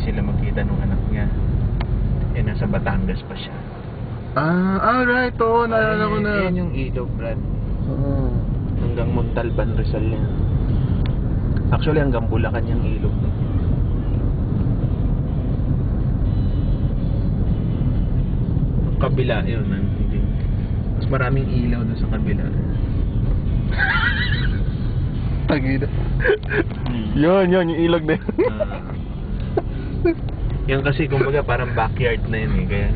sila magkita ng anak niya. Eh, nasa Batangas pa siya. Right. Oo, naalala ko na. Yan yung ilog, Brad. Oo. Hanggang Montalban, Rizal yan. Actually, hanggang Bulacan yung ilog. Kabila, yun. Hindi. Mas maraming ilaw doon sa kabila. Tagida. Yun, yung ilog na yun. Yan kasi, kumbaga, parang backyard na yun eh. Kaya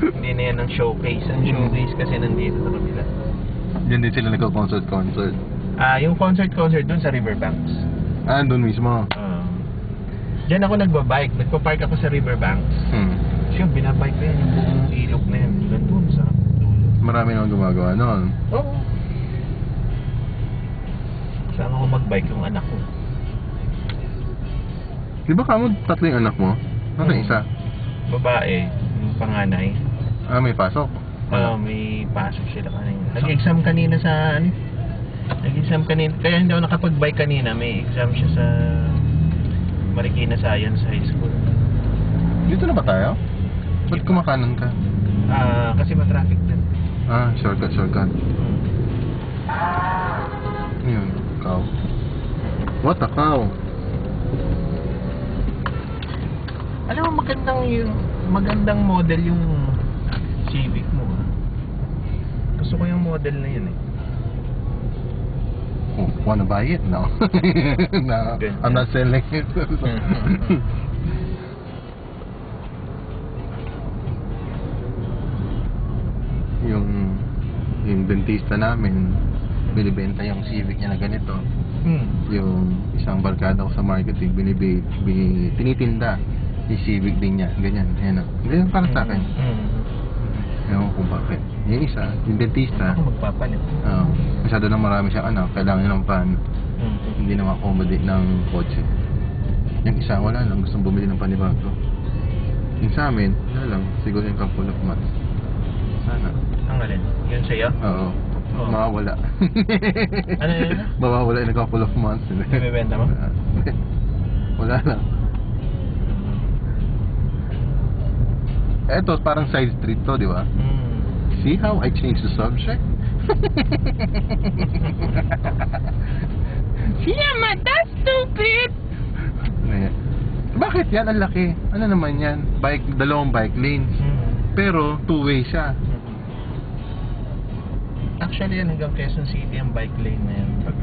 hindi na yan ang showcase. Ang showcase kasi nandito sa kabila. Diyan din sila nagko-concert. Yung concert doon sa Riverbanks. Doon mismo. Diyan ako nagbabike. Nagpa-park ako sa Riverbanks. Siya, binabike ko yan. Yung buong ilog na yan. Doon sa dulo. Marami naman gumagawa noon. Oo. Saan ako mag-bike yung anak ko? Di ba kamo tatlo yung anak mo? Ano isa? Babae. Yung panganay. May pasok? May pasok sila kanina. Nag-exam kanina sa ano? Nag-exam kanina. Kaya hindi ako nakapag-bike kanina. May exam siya sa Marikina Science High School. Dito na ba tayo? Ba't kumakanan ka? Kasi ma-traffic din. Shortcut. Yun, cow. What a cow? Alam mo, magandang model yung Civic mo. Gusto ko yung model na yun eh. Oh, wanna buy it? No. No, I'm not selling it. yung dentista namin, binibenta yung Civic niya na ganito. Yung isang barkada ko sa marketing, tinitinda yung Civic din niya, ganyan. Ganyan para sa akin. Ewan kung bakit. Yung isa, yung dentista, ako magpapalit. masyado na marami siyang anak, kailangan niya ng pan. Hindi na ma-accommodate ng kotse. Yung isa, wala lang, gustong bumili ng panibago. Yung sa amin, wala lang, siguro yung couple of months. Sana. Ang alin? Yun sa'yo? Oo. Mawawala. Ano yun? Mawawala in a couple of months. Ibebenta mo? Wala lang. Eto, parang side street to, di ba? See how I changed the subject? See, I'm not that stupid! Bakit yan? Ang laki. Ano naman yan? Dalawang bike lanes. Pero, two-way siya. Actually, yan hanggang Quezon City ang bike lane na yan. Pag